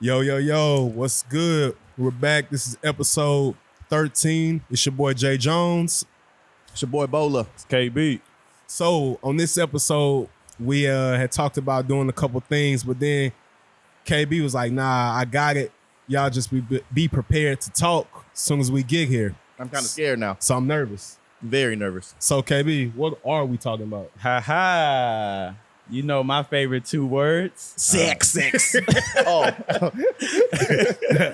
Yo, yo, yo, what's good? We're back. This is episode 13. It's your boy Jay Jones. It's your boy Bola. It's KB. So on this episode, we had talked about doing a couple things, but then KB was like, nah, I got it. Y'all just be prepared to talk as soon as we get here. I'm kind of scared now. So I'm nervous. Very nervous. So KB, what are we talking about? Ha ha. You know my favorite two words? Sex. Oh.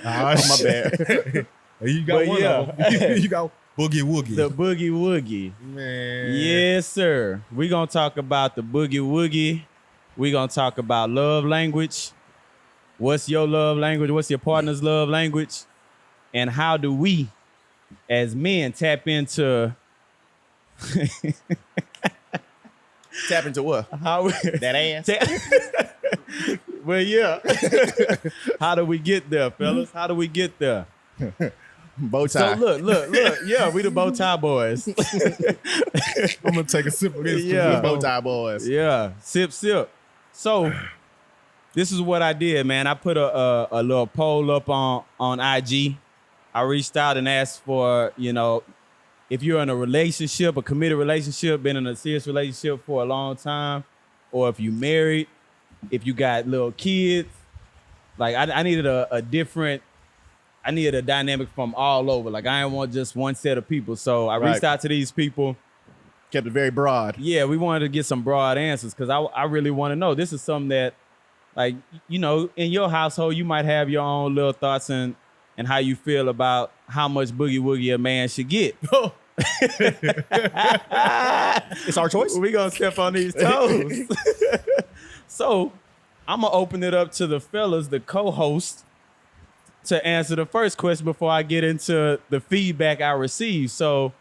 My bad. You got But one yeah. of them. You got Boogie Woogie. The Boogie Woogie. Man. Yes, sir. We're going to talk about the Boogie Woogie. We're going to talk about love language. What's your love language? What's your partner's love language? And how do we, as men, tap into... Tap into what? How we, That ass? well, yeah. How do we get there, fellas? How do we get there? Bow So tie. look. Yeah, we the bow tie boys. I'm going to take a sip of this. Yeah. Bow tie boys. Yeah, sip. So this is what I did, man. I put a little poll up on IG. I reached out and asked for, if you're in a relationship, a committed relationship, been in a serious relationship for a long time, or if you married, if you got little kids, like I needed I needed a dynamic from all over. Like I didn't want just one set of people. So I reached out to these people. Kept it very broad. Yeah, we wanted to get some broad answers because I really want to know. This is something that, like, in your household, you might have your own little thoughts and how you feel about how much boogie woogie a man should get. It's our choice. We're going to step on these toes. So I'm going to open it up to the fellas, the co-host, to answer the first question before I get into the feedback I received. So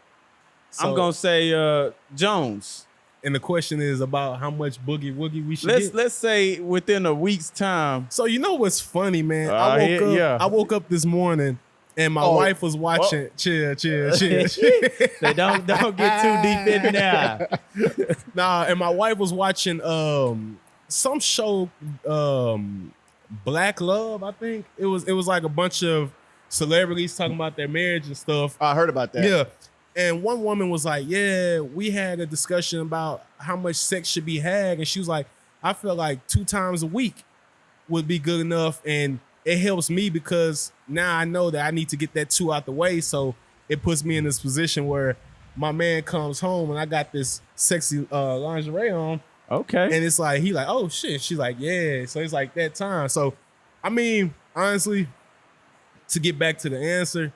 I'm going to say Jones. And the question is about how much boogie woogie we should get. Let's say within a week's time. So you know what's funny, man? I woke up this morning and my wife was watching. Chill. Say don't get too deep in there. Nah, and my wife was watching some show, Black Love. I think it was like a bunch of celebrities talking about their marriage and stuff. I heard about that. Yeah. And one woman was like, yeah, we had a discussion about how much sex should be had. And she was like, I feel like 2 times a week would be good enough. And it helps me because now I know that I need to get that 2 out the way. So it puts me in this position where my man comes home and I got this sexy lingerie on. Okay. And it's like, he like, oh shit. She's like, yeah. So it's like that time. So, I mean, honestly, to get back to the answer,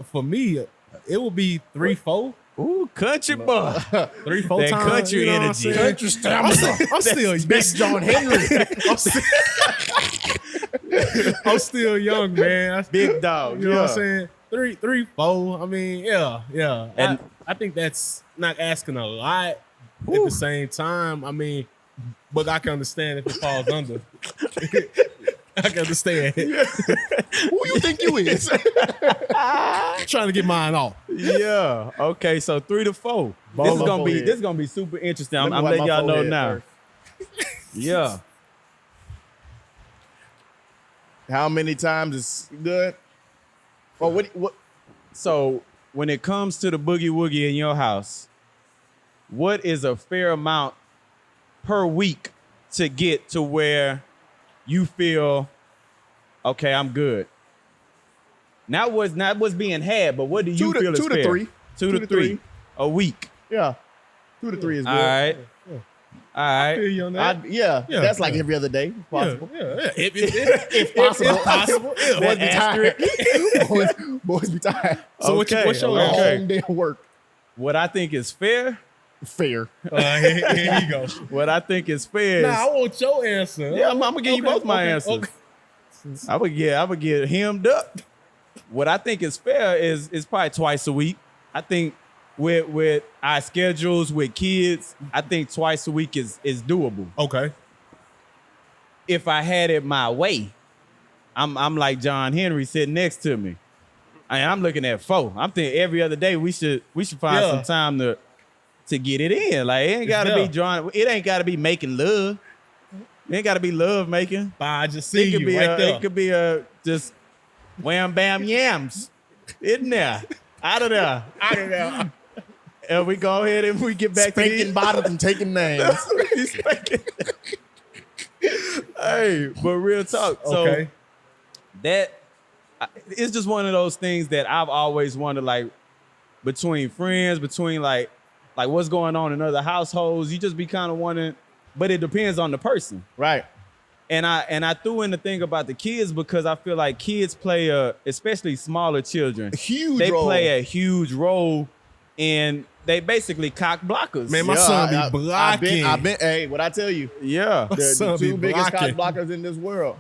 for me, it will be 3-4. Ooh, country boy. 3-4 That times. country what I'm energy. saying? Country stamina. I'm still Best John Henry. I'm still young, man. Big dog. You know what I'm saying? 3-4. I mean, yeah. And- I think that's not asking a lot at the same time. I mean, but I can understand if it falls under. I can understand. Who you think you is? Trying to get mine off. Yeah. Okay. So 3 to 4. Ball This is up gonna on be head. this is gonna be super interesting. Let me I'm wipe letting my y'all know forehead now. Yeah. How many times is good? Or what? So when it comes to the boogie woogie in your house, what is a fair amount per week to get to where you feel, okay, I'm good? Not what's being had, but what do you feel is fair? 2 to 3. 2 to 3 a week. Yeah. 2 to 3 is good. All right. Yeah. All right. Feel you on that? Yeah, Yeah, that's like yeah. every other day, if possible. Yeah. If possible. Yeah. Boys be Asterisk. tired. Boys be tired. So what's your okay. Long day of work. What I think is fair, Fair. Here you go. what I think is fair is, Nah, I want your answer. yeah, I'm gonna give you both my answers. Okay. I would get hemmed up. What I think is fair is probably twice a week. I think with our schedules with kids, I think twice a week is doable. Okay. If I had it my way, I'm like John Henry sitting next to me. I'm looking at 4. I'm thinking every other day we should find some time to get it in. Like it ain't gotta be drawn. It ain't gotta be making love. It ain't got to be love making. I just see It could you be right there. it could be just wham bam yams in there, out of there. Out of there. And we go ahead and we get back Spanking to these. bottles and taking names. Hey, but real talk. So Okay. it's just one of those things that I've always wondered, like between friends, between like what's going on in other households. You just be kind of wondering, but it depends on the person. Right. And I threw in the thing about the kids because I feel like kids play especially smaller children. A huge They role. play a huge role in they basically cock blockers. Man, my son be blocking. Hey, what I tell you, yeah. the son two be biggest cock blocking. blockers in this world.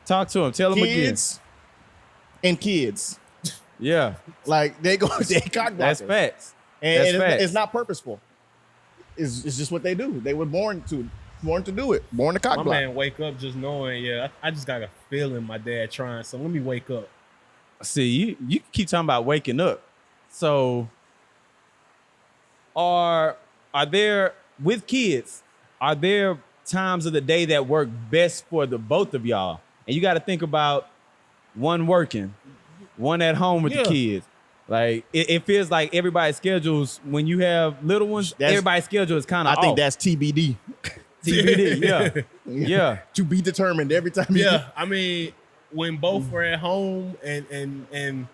Talk to him. Tell him again. Kids and kids. Yeah. Like they cock blockers. That's facts. And That's it's, facts. it's not purposeful. It's just what they do. They were born to do it. Born to cock My block. man wake up just knowing, I just got a feeling my dad trying. So let me wake up. See, you keep talking about waking up. So are there with kids, are there times of the day that work best for the both of y'all? And you got to think about one working, one at home with the kids. Like it feels like everybody's schedules when you have little ones, everybody's schedule is kind of I think that's TBD. TBD. Yeah. Yeah. To be determined every time. I mean, when both are at home and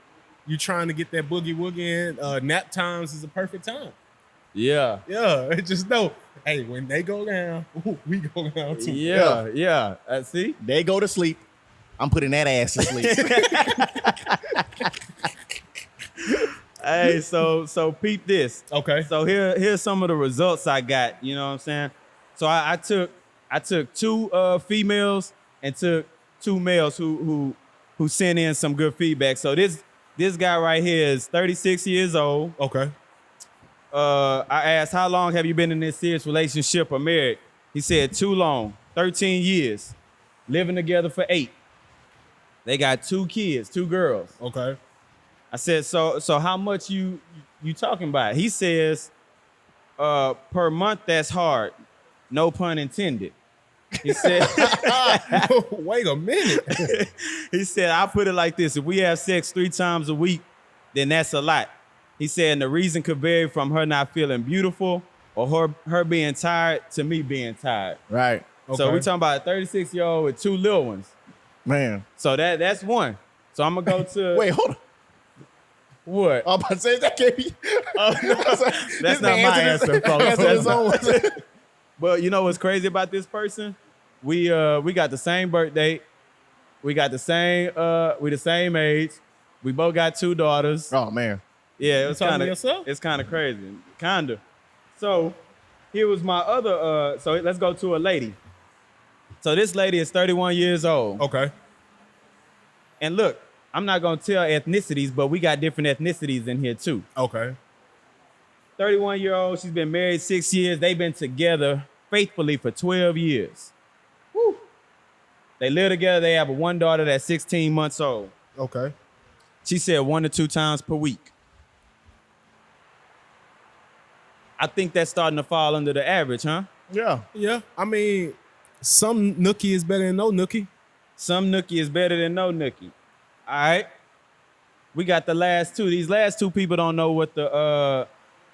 you trying to get that boogie woogie in, nap times is a perfect time. Yeah. Yeah, just know, hey, when they go down, we go down too. Yeah. See? They go to sleep. I'm putting that ass to sleep. Hey, so peep this. Okay. So here's some of the results I got. You know what I'm saying? So I took two females and took two males who sent in some good feedback. So this guy right here is 36 years old. Okay. I asked, how long have you been in this serious relationship or married? He said too long, 13 years, living together for 8. They got 2 kids, 2 girls. Okay. I said, so how much you talking about? He says, per month, that's hard. No pun intended. He said, wait a minute. he said, I'll put it like this. If we have sex 3 times a week, then that's a lot. He said, and the reason could vary from her not feeling beautiful or her being tired to me being tired. Right. So we talking about a 36-year-old with 2 little ones. Man. So that's one. So I'm going to go to... Wait, hold on. What? I'm about to say that can't be. That's not my answer, folks. That's his own. But you know what's crazy about this person? We got the same birthday. We got the same we the same age. We both got 2 daughters. Oh man. Yeah, it's talking to yourself? kind of crazy. Kinda. So here was my other so let's go to a lady. So this lady is 31 years old. Okay. And look, I'm not gonna tell ethnicities, but we got different ethnicities in here too. Okay. 31-year-old, she's been married 6 years. They've been together faithfully for 12 years. Woo. They live together. They have one daughter that's 16 months old. Okay. She said 1 to 2 times per week. I think that's starting to fall under the average, huh? Yeah. Yeah. I mean, some nookie is better than no nookie. Some nookie is better than no nookie. All right. We got the last 2. These last 2 people don't know what the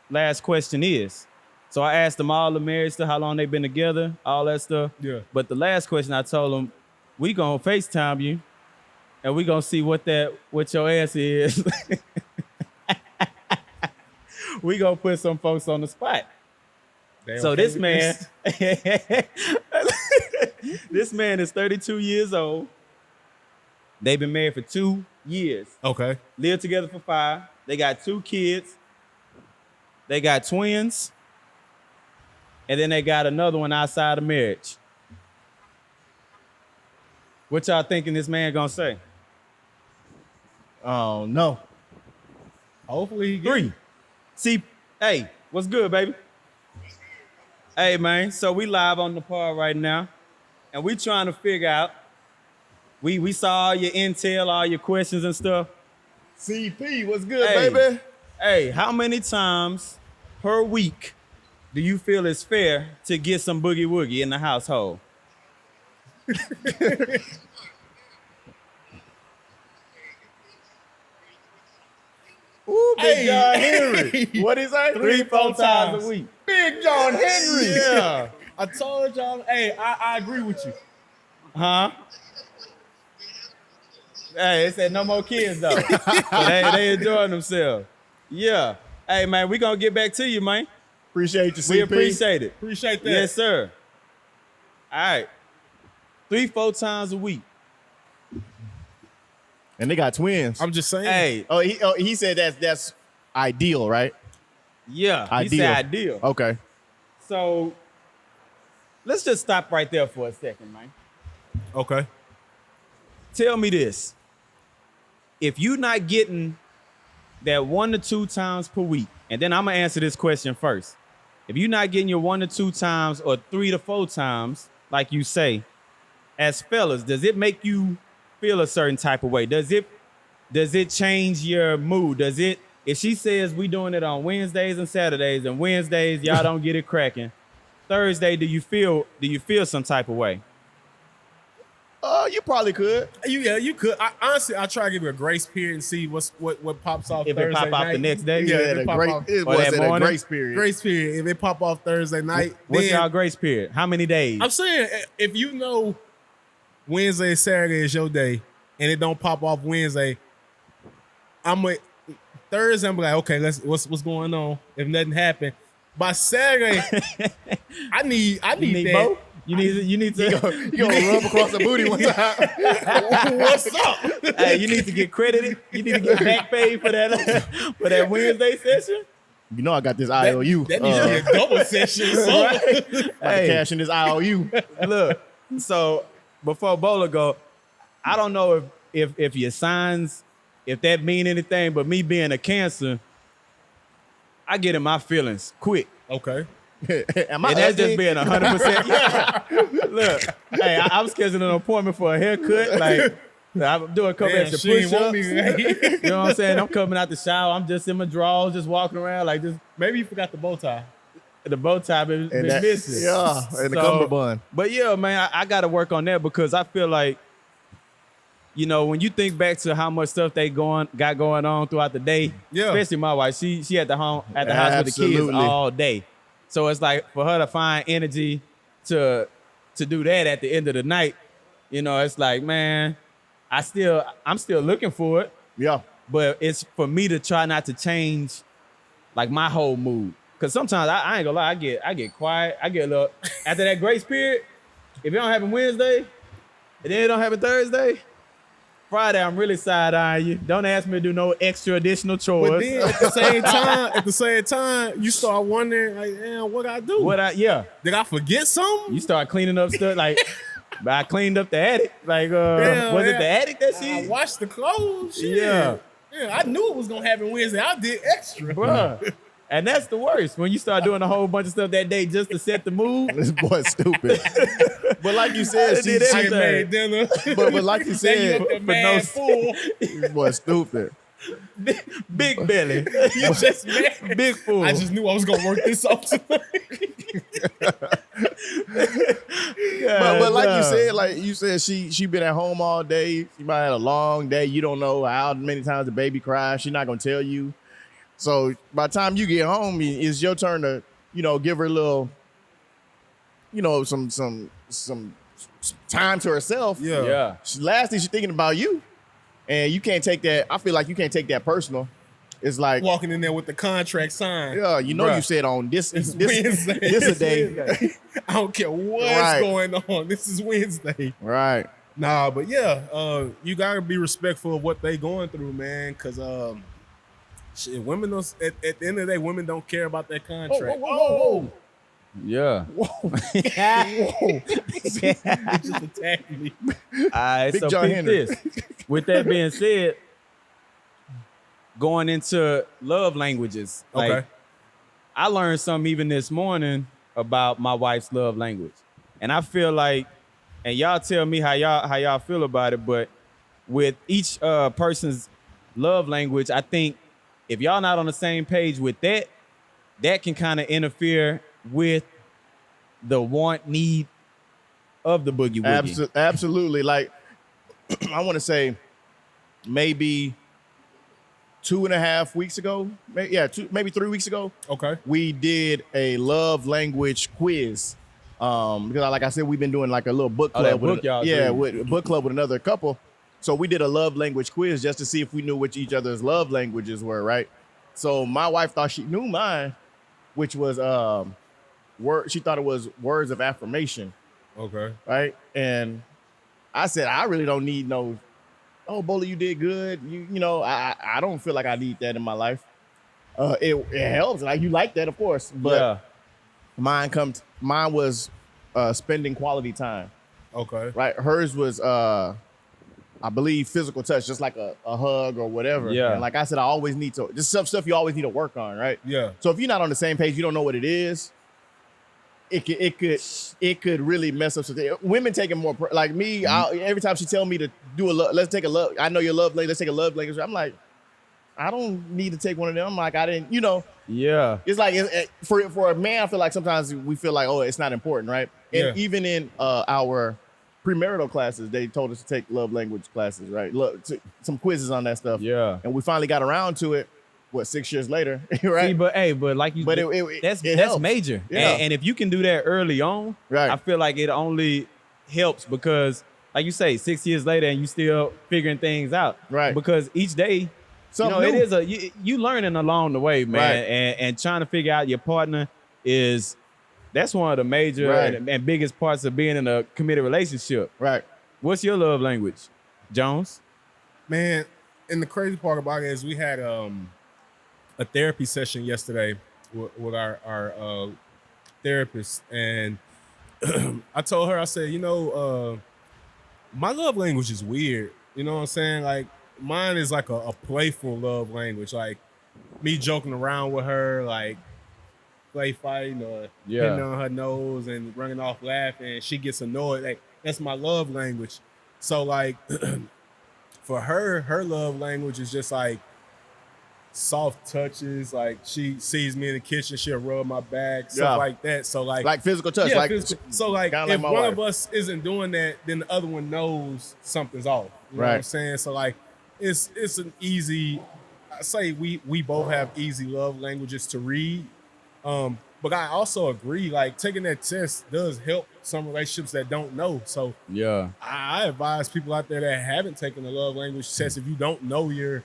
last question is. So I asked them all the marriage stuff, how long they've been together, all that stuff. Yeah. But the last question I told them, we gonna FaceTime you and we gonna see what your answer is. We gonna put some folks on the spot. So this man, this man is 32 years old. They've been married for 2 years. Okay. Lived together for 5. They got 2 kids. They got twins. And then they got another one outside of marriage. What y'all thinking this man gonna say? Oh no. Hopefully he get 3. See, hey, what's good, baby? Hey, man, so we live on the pod right now, and we trying to figure out, we saw all your intel, all your questions and stuff. CP, what's good, Hey. baby? Hey, how many times per week do you feel it's fair to get some boogie woogie in the household? Ooh, Big Hey, John hey. Henry. What is that? 3-4 times a week. Big John Henry. Yeah. I told y'all, hey, I agree with you. Huh? Hey, they said no more kids though. So they enjoying themselves. Yeah. Hey man, we gonna get back to you, man. Appreciate you, CP. We appreciate it. Appreciate that. Yes, sir. All right. 3-4 times a week. And they got twins. I'm just saying. Hey, He said that's ideal, right? yeah. He Ideal. said ideal. Okay. So let's just stop right there for a second, man. Okay. Tell me this. If you're not getting that 1 to 2 times per week, and then I'm gonna answer this question first. If you're not getting your 1 to 2 times or 3 to 4 times, like you say, as fellas, does it make you feel a certain type of way? Does it change your mood? Does it, if she says we doing it on Wednesdays and Saturdays, and Wednesdays y'all don't get it cracking, Thursday, do you feel some type of way? You probably could. You could. Honestly, I try to give you a grace period and see what pops off If Thursday it pop night. off the next day? Yeah, Yeah, if the it pop great, off it Or was that at a morning? grace period. grace period. If it pop off Thursday night, What's then y'all grace period? How many days? I'm saying if you know Wednesday, Saturday is your day, and it don't pop off Wednesday, Thursday. I'm like, okay, what's going on? If nothing happened by Saturday, I need You need that. both? You need to You gonna rub across the booty one time. What's up? hey, you need to get credited. You need to get back paid for that Wednesday session. You know I got this IOU. That needs to be a double session. So. About to Hey. cash in this IOU. Look, so before Bowler go, I don't know if your signs, if that mean anything, but me being a Cancer, I get in my feelings quick. Okay. Am I And that's ugly? just being 100%. Yeah. Look, hey, I'm scheduling an appointment for a haircut. Like, I'm doing a couple Damn, extra she ain't want push-ups. me. You know what I'm saying? I'm coming out the shower. I'm just in my drawers, just walking around like this. Maybe you forgot the bow tie. The bow tie been And that- missing. Yeah, and the So- cummerbund. But yeah, man, I got to work on that because I feel like, you know, when you think back to how much stuff they got going on throughout the day, Yeah. especially my wife, she at the house with the kids Absolutely. all day. So it's like for her to find energy to do that at the end of the night, you know, it's like, man, I'm still looking for it, Yeah. but it's for me to try not to change like my whole mood. Cause sometimes I ain't gonna lie, I get quiet. I get a little after that grace period. If it don't happen Wednesday, and then it don't happen Thursday, Friday I'm really side-eyeing you. Don't ask me to do no extra additional chores. But then at the same time, you start wondering, like, damn, what I do? Did I forget something? You start cleaning up stuff like I cleaned up the attic. Like Damn, was it yeah. the attic that I she? washed the clothes. Shit. Yeah. Yeah, I knew it was gonna happen Wednesday. I did extra. Bruh. And that's the worst when you start doing a whole bunch of stuff that day just to set the mood. This boy's stupid. But like you said, I did I everything. made dinner. but like you Then you said, up there for mad no- fool. this boy's stupid. Big belly, You just mad. big fool. I just knew I was gonna work this out tonight. But like you said, she been at home all day. She might have had a long day. You don't know how many times the baby cries. She's not gonna tell you. So by the time you get home, it's your turn to, you know, give her a little, you know, some time to herself. yeah. Last thing she's thinking about you, and you can't take that. I feel like you can't take that personal. It's like, Walking in there with the contract signed. yeah, you know, Bruh. you said on this It's this Wednesday. a day, I don't care what's Right. going on. This is Wednesday. right? Nah, but yeah, you gotta be respectful of what they going through, man. Cause shit, women don't. At the end of the day, women don't care about that contract. Whoa. Yeah. They just attacked me. All right, Big so John peep Henry. this. With that being said, going into love languages, like Okay. I learned something even this morning about my wife's love language, and I feel like, and y'all tell me how y'all feel about it, but with each person's love language, I think if y'all not on the same page with that, that can kind of interfere with the want, need, of the Boogie Woogie? Absolutely. Like, I want to say maybe 2.5 weeks ago, maybe 3 weeks ago, Okay. we did a love language quiz. Because like I said, we've been doing like a little book club. that book y'all reading. with a book club with another couple. So we did a love language quiz just to see if we knew which each other's love languages were, right? So my wife thought she knew mine, which was she thought it was words of affirmation. Okay. Right. And I said, I really don't need no, oh, Bowler, you did good. You know, I don't feel like I need that in my life. It helps. Like, you like that, of course. But mine was spending quality time. Okay. Right. Hers was I believe physical touch, just like a hug or whatever. Yeah. And like I said, I always need to, just some stuff you always need to work on, right? Yeah. So if you're not on the same page, you don't know what it is, it could really mess up something. Women take it more, like me, every time she tell me to do let's take a love, I know your love language, let's take a love language. I'm like, I don't need to take one of them. I'm like, I didn't, you know. Yeah. It's like, for a man, I feel like sometimes we feel like, oh, it's not important, right? And even in our premarital classes, they told us to take love language classes, right? Some quizzes on that stuff. Yeah. And we finally got around to it, 6 years later, right? See, but like you, that's helps. major. Yeah. And if you can do that early on, right, I feel like it only helps because, like you say, 6 years later and you still figuring things out. Right. Because each day, something it new. is you learning along the way, man. Right. And trying to figure out your partner that's one of the major and biggest parts of being in a committed relationship. Right. What's your love language, Jones? Man, and the crazy part about it is we had a therapy session yesterday with our therapist, and I told her, I said, my love language is weird. You know what I'm saying? Like, mine is like a playful love language, like me joking around with her, like play fighting or hitting on her nose and running off laughing, and she gets annoyed. Like, that's my love language. So like for her love language is just like soft touches. Like, she sees me in the kitchen, she'll rub my back, stuff like that. So like physical touch. So like if one wife. of us isn't doing that, then the other one knows something's off. You know what I'm saying? So like it's an easy, I say we both have easy love languages to read. But I also agree, like, taking that test does help some relationships that don't know. So I advise people out there that haven't taken the love language test, if you don't know your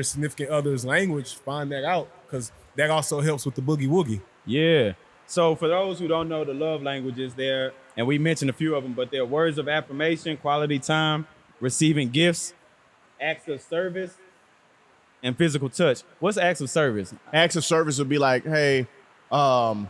significant other's language, find that out, because that also helps with the Boogie Woogie. Yeah. So for those who don't know the love languages there, and we mentioned a few of them, but they're words of affirmation, quality time, receiving gifts, acts of service, and physical touch. What's acts of service? Acts of service would be like, hey, for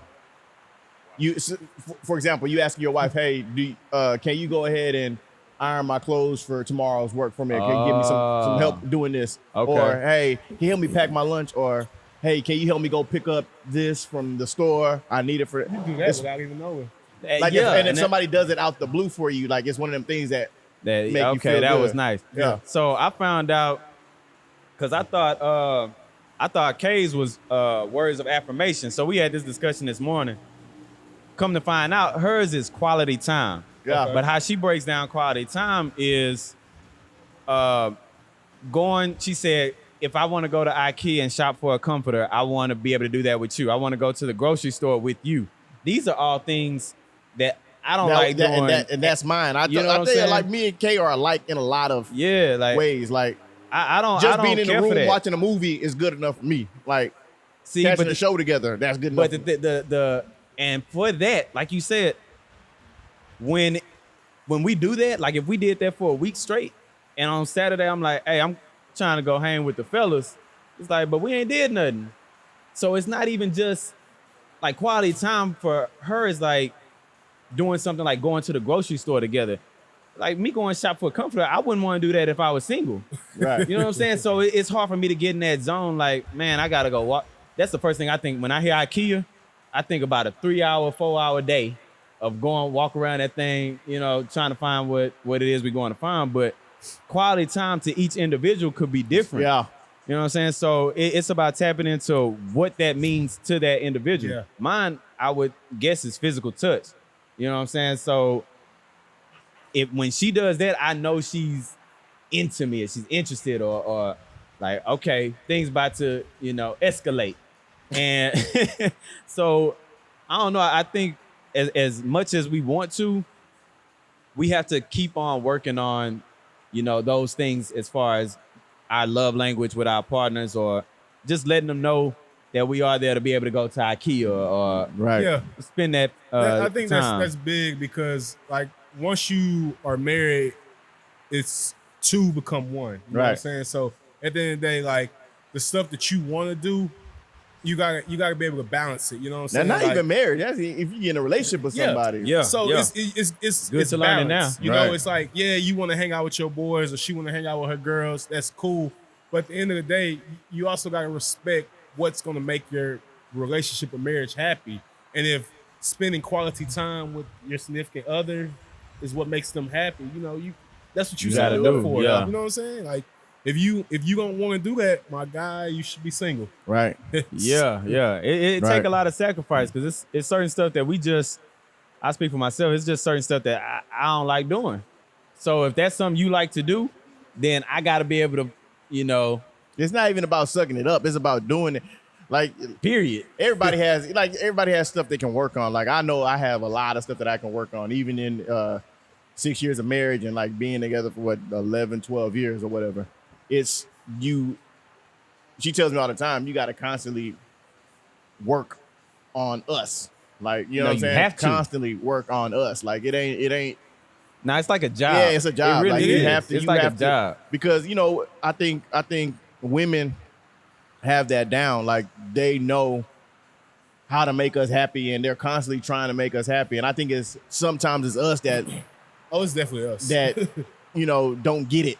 example, you ask your wife, hey, can you go ahead and iron my clothes for tomorrow's work for me? Can you give me some help doing this? Okay. Or, hey, can you help me pack my lunch? Or, hey, can you help me go pick up this from the store? I need it for it. You do that without even knowing. Like, if somebody does it out the blue for you, like, it's one of them things that make you feel that good. was nice. Yeah. So I found out, because I thought Kay's was words of affirmation. So we had this discussion this morning. Come to find out, hers is quality time. Yeah. But how she breaks down quality time is she said, if I want to go to IKEA and shop for a comforter, I want to be able to do that with you. I want to go to the grocery store with you. These are all things that I don't like doing. And that's mine. I You know what I'm think saying? like me and Kay are alike in a lot of ways. Like, I don't being in the care for room that. watching a movie is good enough for me. Like, catching the show together, that's good enough. But and for that, like you said, when we do that, like if we did that for a week straight, and on Saturday I'm like, hey, I'm trying to go hang with the fellas, it's like, but we ain't did nothing. So it's not even just like quality time for her is like doing something like going to the grocery store together. Like me going shop for a comforter, I wouldn't want to do that if I was single. Right. You know what I'm saying? So it's hard for me to get in that zone. Like, man, I gotta go walk. That's the first thing I think when I hear IKEA. I think about a 3-hour, 4-hour day of going walk around that thing, trying to find what it is we're going to find. But quality time to each individual could be different. Yeah. You know what I'm saying? So it's about tapping into what that means to that individual. Yeah. Mine, I would guess, is physical touch. You know what I'm saying? So when she does that, I know she's into me, she's interested, or like, okay, things about to, escalate. And so I don't know. I think as much as we want to, we have to keep on working on, those things as far as our love language with our partners, or just letting them know that we are there to be able to go to IKEA or Yeah. spend that I think time. that's big, because like once you are married, it's two become one. You know what I'm saying? So at the end of the day, like the stuff that you want to do, you gotta be able to balance it. You know what I'm saying? Now, not like, even married. That's if you get in a relationship with somebody. Yeah. So it's good it's to learn it now. balance. You know, it's like, yeah, you want to hang out with your boys, or she want to hang out with her girls. That's cool. But at the end of the day, you also gotta respect what's gonna make your relationship or marriage happy. And if spending quality time with your significant other is what makes them happy, that's what you gotta do it for. Yeah. You know what I'm saying? Like if you don't want to do that, my guy, you should be single. Right. Yeah. It Right. take a lot of sacrifice, because it's certain stuff that I speak for myself, it's just certain stuff that I don't like doing. So if that's something you like to do, then I got to be able to, It's not even about sucking it up. It's about doing it. Like, period. everybody has stuff they can work on. Like, I know I have a lot of stuff that I can work on, even in 6 years of marriage and like being together for 11, 12 years or whatever. It's you. She tells me all the time, you got to constantly work on us. Like, you know what I'm saying? have to. Constantly work on us. Like, it ain't. Nah, it's like a job. Yeah, it's a job. It really like, is. you have to. It's you like have a to, job. because I think women have that down. Like, they know how to make us happy, and they're constantly trying to make us happy. And I think sometimes it's us that It's definitely us. don't get it.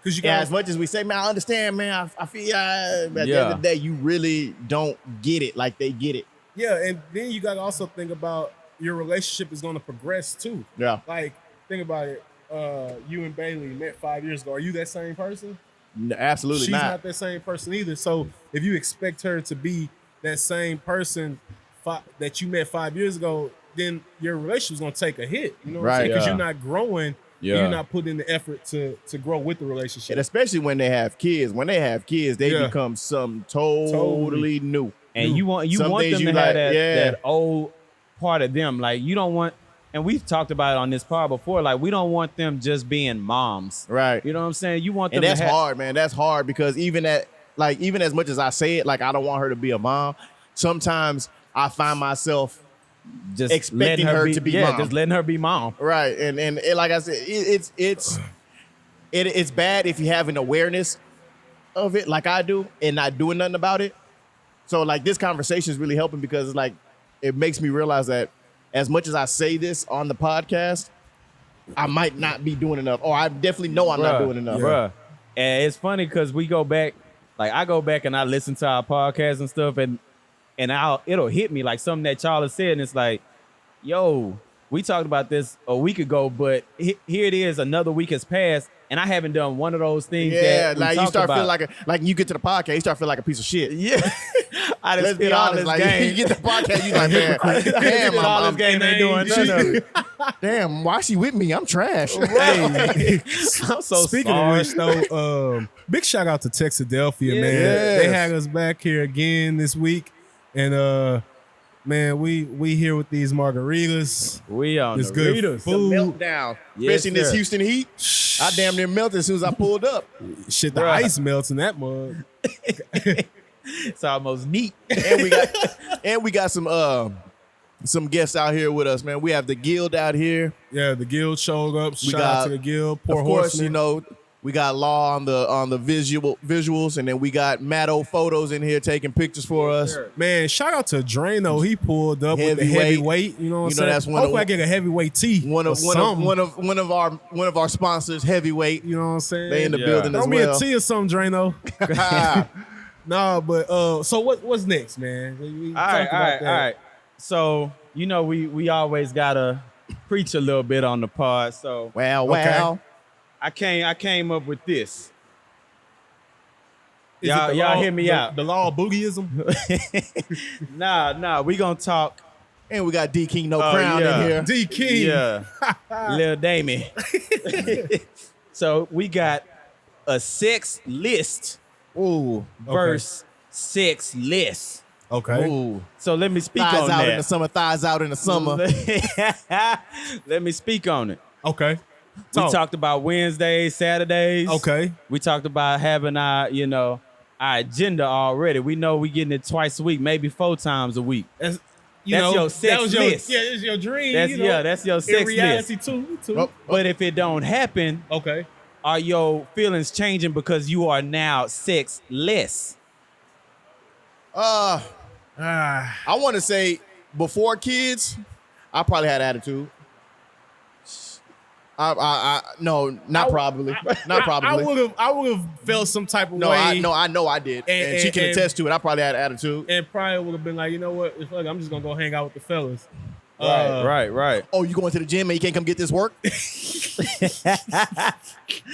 Because As much as we say, man, I understand, man, I feel. At the end of the day, you really don't get it like they get it. Yeah, and then you gotta also think about your relationship is gonna progress too. Yeah. Like, think about it. You and Bailey met 5 years ago. Are you that same person? No, absolutely She's not. not that same person either. So if you expect her to be that same person that you met 5 years ago, then your relationship's gonna take a hit. You know what I'm saying? Because you're not growing. Yeah. You're not putting in the effort to grow with the relationship. And especially when they have kids. When they have kids, they become something totally new. And you want Some them days to you have like, that old part of them. Like, you don't want, and we've talked about it on this part before, like, we don't want them just being moms. Right. You know what I'm saying? You want them And that's to have, hard, man. That's hard, because even as much as I say it, like, I don't want her to be a mom, sometimes I find myself just expecting letting her to be mom. just letting her be mom. Right. And like I said, it's bad if you have an awareness of it like I do and not doing nothing about it. So like, this conversation is really helping, because it's like, it makes me realize that as much as I say this on the podcast, I might not be doing enough, or I definitely know I'm not doing enough. Bruh. And it's funny because we go back, like, I go back and I listen to our podcast and stuff, and it'll hit me like something that y'all have said, and it's like, yo, we talked about this a week ago, but here it is, another week has passed, and I haven't done one of those things. Yeah, that we like you talked start about. feeling like you get to the podcast, you start feeling like a piece of shit. Yeah. I just Let's be spit all honest, this like game. you get the podcast, you like, man, damn, all I'm, this game ain't doing none of it. damn, why she with me? I'm trash. Hey, I'm so Speaking sorry. of which, though, big shout out to Texadelphia, man. Yes. They had us back here again this week, and man, we here with these margaritas. We on It's the good readers. food. Meltdown, Yes, especially in this sir. Houston heat. I damn near melted as soon as I pulled up. Shit, the Bruh. ice melts in that mug. It's almost neat. And we got some guests out here with us, man. We have the Guild out here. Yeah, the guild showed up. Shout out got- to the guild. Poor Of course, horseman. we got Law on the visuals, and then we got Matto Photos in here taking pictures for us. Man, shout out to Drano. He pulled up with the Heavyweight. heavyweight. You know what I'm You know, saying? that's one Hopefully of- I get a heavyweight tee. One of our sponsors, Heavyweight. You know what I'm saying? They in the Yeah. building as Throw me well. a tea or something, Drano. Nah, but so what's next, man? We All right. So, we always gotta preach a little bit on the pod. So Well. I came up with this. Is Y'all- it the y'all law- hear me the- out. The law of boogieism. Nah, we gonna talk And we got D King No Crown yeah. in here. D King. Yeah. Lil Damien. So we got a sex list Ooh. versus sex list. Okay. Ooh. So let me speak Thighs on out that. in the summer, thighs out in the summer. Let me speak on it. Okay. We talked about Wednesdays, Saturdays. Okay. We talked about having our agenda already. We know we getting it twice a week, maybe 4 times a week. That's your sex list. Yeah, it's your dream. That's your sex in reality list. too. Oh, But if it don't happen, Okay. are your feelings changing because you are now sexless? I Ah. want to say before kids, I probably had attitude. No, not probably. Not probably. I would have felt some type of No, way. I know I did. And she can attest to it. I probably had attitude. And probably would have been like, you know what? It's like, I'm just gonna go hang out with the fellas. Right. Oh, you going to the gym and you can't come get this work?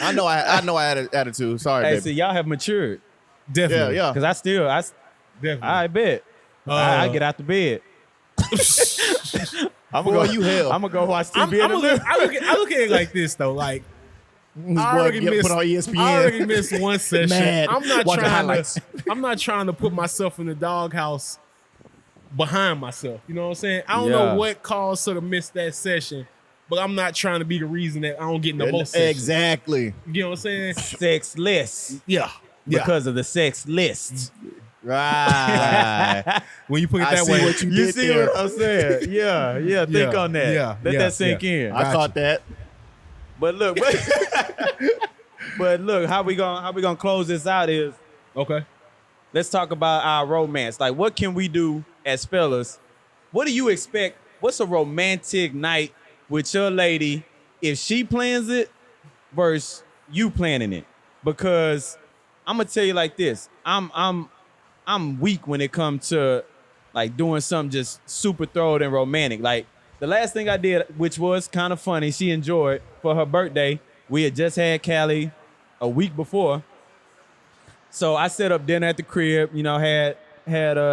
I know I had an attitude. Sorry, Hey, baby. see, y'all have matured. Definitely. Yeah. Because Definitely. I bet. I get out the bed. I'm Boy, you hell. I'm gonna go watch I TV. look at it like this though. Like This I boy already get missed. put on ESPN. I already missed one session. Mad. I'm not Watching trying highlights. to. I'm not trying to put myself in the doghouse behind myself. You know what I'm saying? I don't Yeah. know what caused her to miss that session, but I'm not trying to be the reason that I don't get no more sessions. Exactly. You know what I'm saying? Sexless. Yeah. Because of the sex list. Right. When you put it I that see way, what you You did see there. what I'm saying? Yeah. Think on that. Yeah, Let yeah, that sink in. I caught that. But look, but look, how we gonna close this out is okay. let's talk about our romance. Like, what can we do as fellas? What do you expect? What's a romantic night with your lady if she plans it versus you planning it? Because I'm gonna tell you like this. I'm weak when it comes to like doing something just super thrown and romantic. Like the last thing I did, which was kind of funny, she enjoyed for her birthday. We had just had Callie a week before. So I set up dinner at the crib, had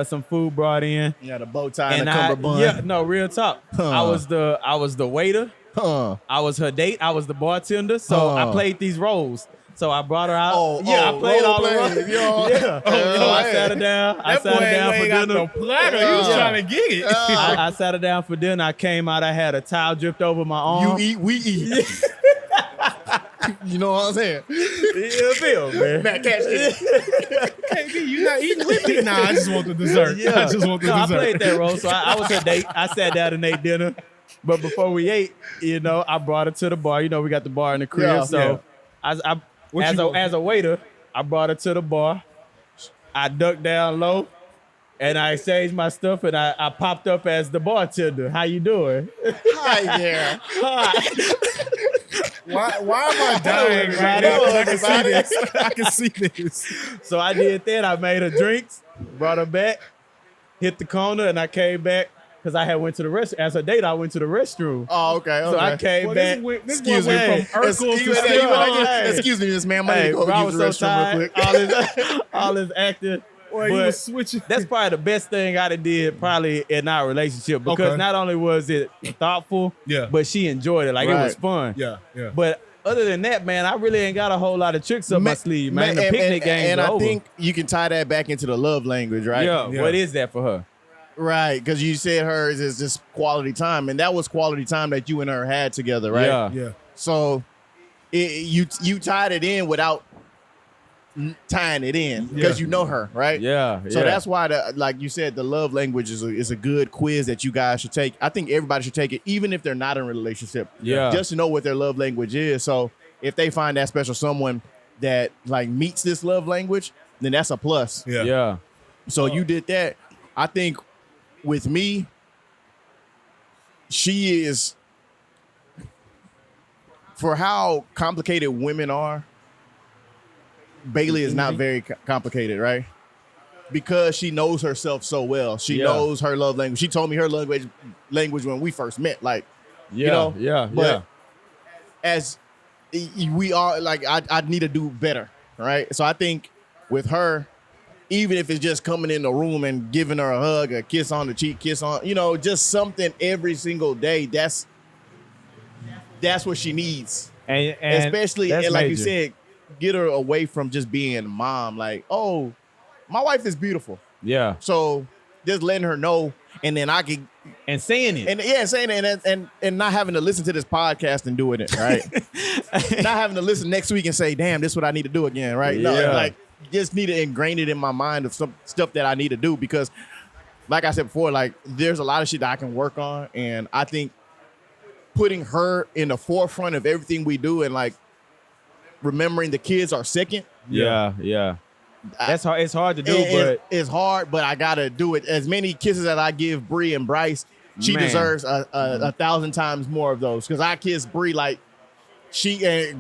some food brought in. You had a bow tie and a cummerbund. Yeah, no, real talk. Huh. I was the waiter. Huh. I was her date. I was the bartender. So I played these roles. So I brought her out. I played all the roles. Yeah. So I sat her down. I sat her down for dinner. No platter. You was trying to get it. I sat her down for dinner. I came out. I had a towel dripped over my arm. You eat, we eat. You know what I'm saying? You feel, man. Matt Cash. KB, you not eating with me? Nah, I just want the dessert. Yeah. I just want the I dessert. played that role. So I was her date. I sat down and ate dinner. But before we ate, I brought her to the bar. We got the bar in the crib. Yeah, so yeah. as a waiter, I brought her to the bar. I ducked down low. And I exchanged my stuff, and I popped up as the bartender. How you doing? Hi there. Why am I dying right now? I can see this. I can see this. So I did that. I made her drinks, brought her back, hit the corner, and I came back because I had went to the restroom. As a date, I went to the restroom. Oh, okay. So I came back. Excuse me, from Urkel to Hey. Excuse me, Miss Ma'am. I need Hey, to go bro, I use was the so restroom real tired. quick. All this acting. Boy, you But was switching. that's probably the best thing I did probably in our relationship because Okay. not only was it thoughtful, but she enjoyed it. Like it was Right. fun. Yeah. But other than that, man, I really ain't got a whole lot of tricks up my sleeve, man. The picnic games and are I over. think you can tie that back into the love language, right? Yeah. What is that for her? Right, because you said hers is just quality time, and that was quality time that you and her had together, right? Yeah. So you tied it in without tying it in because you know her, right? Yeah. So that's why, like you said, the love language is a good quiz that you guys should take. I think everybody should take it, even if they're not in a relationship. Yeah. Just to know what their love language is. So if they find that special someone that like meets this love language, then that's a plus. Yeah. So you did that. I think with me, she is, for how complicated women are, Bailey is not very complicated, right? Because she knows herself so well. She knows her love language. She told me her language when we first met. Like, but as we are, like, I need to do better, right? So I think with her, even if it's just coming in the room and giving her a hug, a kiss on the cheek, kiss on, just something every single day. That's what she needs. And especially, that's and like you major. said, get her away from just being mom. Like, oh, my wife is beautiful. Yeah. So just letting her know, and then I can, And saying it. and saying it, and not having to listen to this podcast and doing it, right? Not having to listen next week and say, damn, this is what I need to do again, right? No, Yeah. like just need to ingrain it in my mind of some stuff that I need to do, because like I said before, like there's a lot of shit that I can work on, and I think putting her in the forefront of everything we do, and like remembering the kids are second. Yeah. That's hard. It's hard to do, It's but hard, but I gotta do it. As many kisses that I give Bree and Bryce, she Man. deserves a 1,000 times more of those. Because I kiss Bree like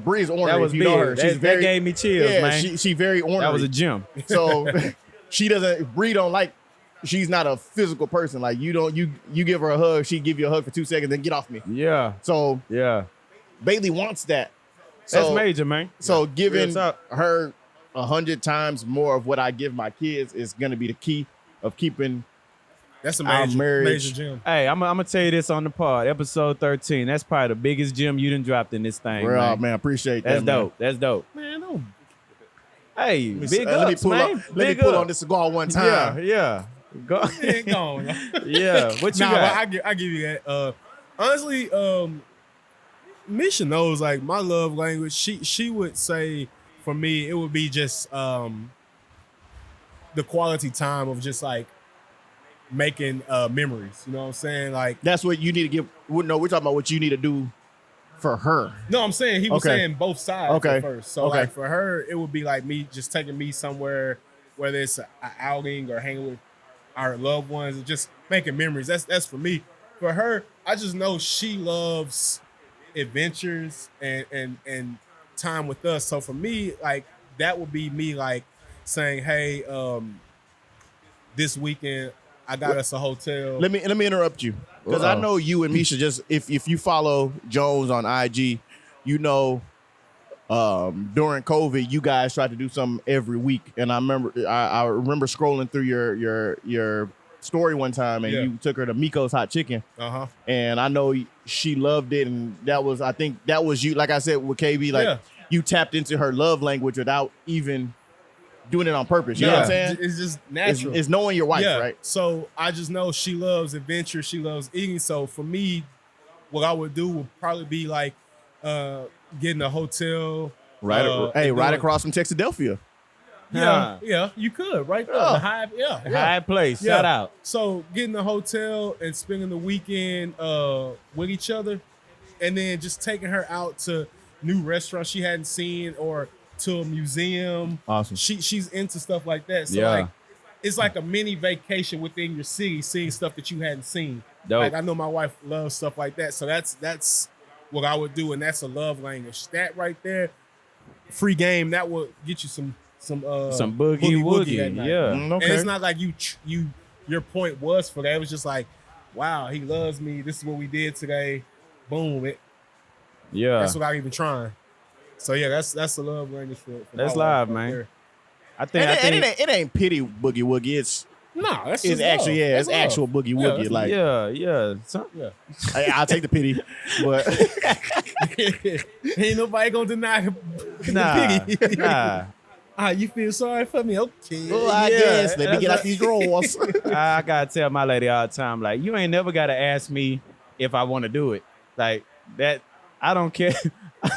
Bree's ornery. that was if you big. know her, That gave me chills, yeah, man. she very ornery. That was a gym. So she doesn't. Bree don't like. She's not a physical person. Like you don't. You give her a hug, she give you a hug for 2 seconds, then get off me. Yeah. So Yeah. Bailey wants that. That's So, major, man. So giving Real talk. her 100 times more of what I give my kids is going to be the key of keeping. That's a Our major, marriage- major gym. Hey, I'm gonna tell you this on the pod, episode 13. That's probably the biggest gym you done dropped in this thing. Well, man. man, appreciate That's that. man. dope. That's dope. Man, don't. Hey, big Let me ups, pull man. on. Let me Big pull up. on this cigar one Yeah, time. yeah. Go. Man, go on. Yeah. What you Nah, got? but I give you that. Honestly, Misha knows like my love language. She would say for me it would be just the quality time of just like making memories. You know what I'm saying? Like That's what you need to give. No, we're talking about what you need to do for her. no, I'm saying he was Okay. saying both sides Okay. at first. So Okay. like for her, it would be like me just taking me somewhere, whether it's an outing or hanging with our loved ones and just making memories. That's for me. For her, I just know she loves adventures and time with us. So for me, like that would be me like saying, hey, this weekend I got us a hotel. Let me interrupt you, because I Uh-oh. know you and Misha. Just if you follow Jones on IG, you know during COVID you guys tried to do something every week, and I remember scrolling through your story one time, and Yeah. you took her to Miko's Hot Chicken. Uh-huh. And I know she loved it, and I think that was you. Like I said with KB, like Yeah. you tapped into her love language without even doing it on purpose. You know what I'm saying? It's just It's, natural. it's knowing your wife, yeah. right? So I just know she loves adventure. She loves eating. So for me, what I would do would probably be like getting a hotel. Right. and Right doing- across from Texadelphia. Yeah, you could right there. Oh. The Hive, yeah. High place. Yeah. Shout out. So getting a hotel and spending the weekend with each other, and then just taking her out to new restaurants she hadn't seen or to a museum. Awesome. She's into stuff like that. So Yeah. like it's like a mini vacation within your city, seeing stuff that you hadn't seen. Dope. Like I know my wife loves stuff like that. So that's what I would do, and that's a love language. That right there, free game, that will get you some Boogie Woogie. at night. Yeah. Okay. And it's not like your point was for that. It was just like, wow, he loves me. This is what we did today. Boom. Yeah. That's without even trying. So yeah, that's the love language for That's my wife live, right man. there. I think it ain't pity Boogie Woogie. It's No, that's it's just actually love. it's That's actual love. Boogie Yeah, Woogie. that's- Like yeah. I'll take the pity, but Ain't nobody gonna deny the Nah. pity. Nah. You feel sorry for me? Okay. well, I Yeah, guess let me get that's out these drawers. I gotta tell my lady all the time, like, you ain't never gotta ask me if I want to do it. Like that, I don't care. I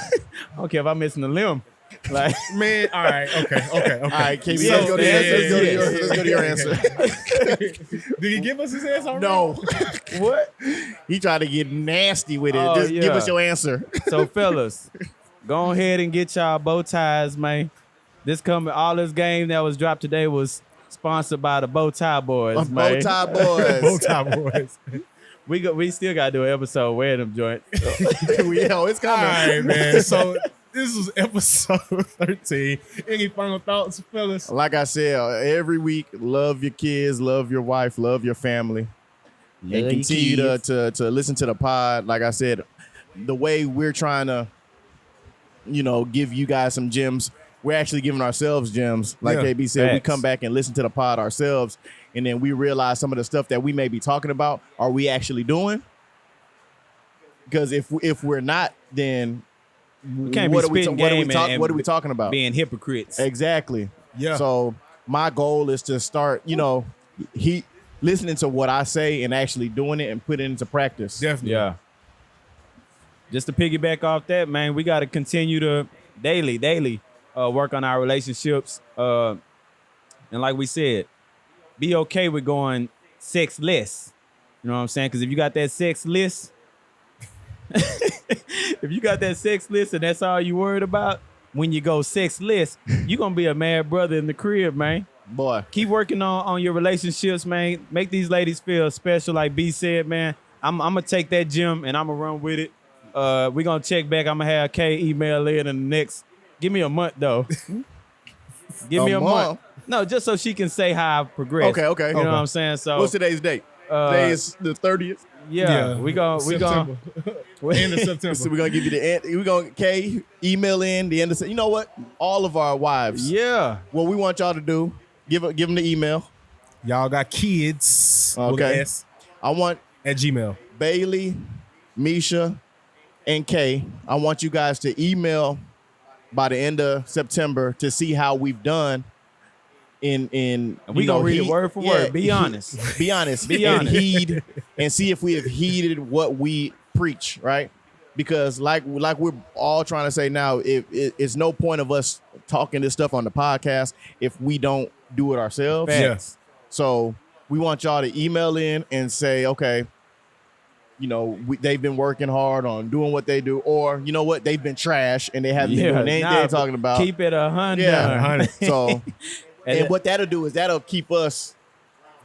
don't care if I'm missing a limb. Like, Man, all right, okay. All right, KB, So- let's go to yeah, yours. yeah, Let's go to your answer. Did he give us his answer already? No, what? he tried to get nasty with it. Oh, Just give yeah. us your answer. So, fellas, go ahead and get y'all bow ties, man. All this game that was dropped today was sponsored by the Bow Tie Boys, man. Bow tie boys. Bow tie boys. We still gotta do an episode wearing them joint. Yo, it's All coming. right, man. So this was episode 13. Any final thoughts, fellas? Like I said, every week, love your kids, love your wife, love your family, and Love your continue kids. to listen to the pod. Like I said, the way we're trying to, give you guys some gems, we're actually giving ourselves gems. Like Yeah. KB said, we Facts. come back and listen to the pod ourselves, and then we realize some of the stuff that we may be talking about, are we actually doing? Because if we're not, then We can't what be are we spitting what are we game talking and what are we talking about? being hypocrites. Exactly. Yeah. So my goal is to start, listening to what I say and actually doing it and putting it into practice. Definitely. Yeah. Just to piggyback off that, man, we got to continue to daily work on our relationships. And like we said, be okay with going sexless. You know what I'm saying? Because if you got that sex list, if you got that sex list and that's all you worried about, when you go sexless, you're going to be a mad brother in the crib, man. Boy. Keep working on your relationships, man. Make these ladies feel special, like B said, man. I'm gonna take that gym and I'm gonna run with it. We're gonna check back. I'm gonna have Kay email in the next. Give me a month though. Give me a month. No, just so she can say how I've progressed. Okay. You know what I'm saying? So What's today's date? Today is the 30th. yeah, we gonna September. End of September. So we're gonna give you the end. We're gonna email in the end of you know what? All of our wives. yeah. What we want y'all to do, give them the email. Y'all got kids. With Okay. an S I want at Gmail. Bailey, Misha, and Kay. I want you guys to email by the end of September to see how we've done in We gonna read it word for word. Be honest. Be honest. Be and honest. heed and see if we have heeded what we preach, right? Because like we're all trying to say now, it's no point of us talking this stuff on the podcast if we don't do it ourselves. Facts. So we want y'all to email in and say, okay, they've been working hard on doing what they do, or you know what, they've been trash and they haven't been doing anything they're talking about. Keep it 100. Yeah, 100. So, and what that'll do is that'll keep us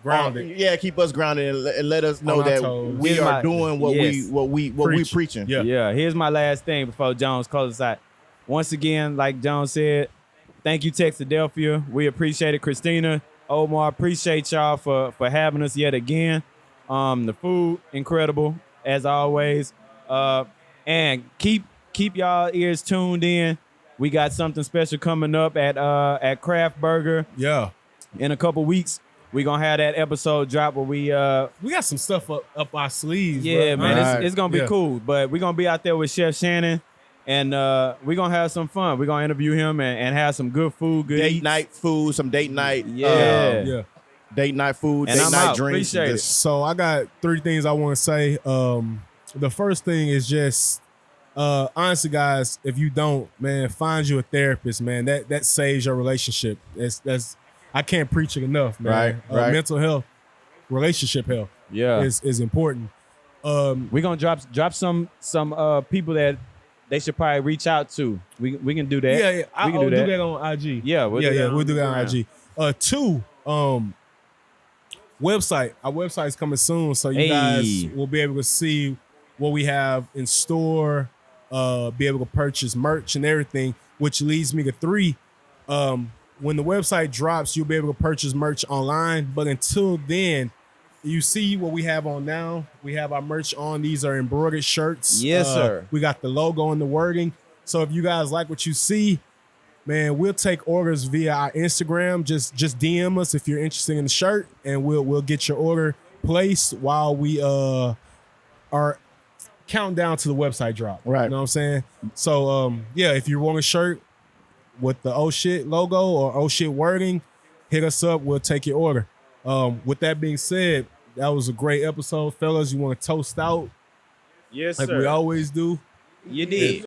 Grounded. keep us grounded and let us know On our that toes. we Here's are my- doing what yes. we Preach. preaching. Yeah. Yeah, here's my last thing before Jones closes out. Once again, like Jones said, thank you, Texadelphia. We appreciate it. Christina, Omar, appreciate y'all for having us yet again. The food, incredible, as always. And keep y'all ears tuned in. We got something special coming up at Craft Burger Yeah. in a couple weeks. We're going to have that episode drop where we We got some stuff up our sleeves. yeah, bro. man, Right. it's gonna be Yeah. cool. But we're gonna be out there with Chef Shannon, and we're gonna have some fun. We're gonna interview him and have some good food, good Date eats. night food, some date night, Yeah. Yeah. date night food, And date I'm night out. drinks. Appreciate it. Just- So I got 3 things I want to say. The first thing is just, honestly, guys, if you don't, man, find you a therapist, man. That saves your relationship. That's I can't preach it enough, man. Right. Mental health, relationship health Yeah, is important. we're gonna drop some people that they should probably reach out to. We can do that. Yeah, we can I'll do that. on IG. Yeah, we'll do that we'll on do that on Instagram. IG. 2, website. Our website's coming soon, so you Hey. guys will be able to see what we have in store, be able to purchase merch and everything, which leads me to 3. When the website drops, you'll be able to purchase merch online. But until then, you see what we have on now. We have our merch on. These are embroidered shirts. Yes, sir. We got the logo and the wording. So if you guys like what you see, man, we'll take orders via our Instagram. Just DM us if you're interested in the shirt, and we'll get your order placed while we are counting down to the website drop. Right. You know what I'm saying? So yeah, if you want a shirt with the Oh Shit logo or Oh Shit wording, hit us up. We'll take your order. With that being said, that was a great episode, fellas. You want to toast out Yes, like sir. we always do? You did.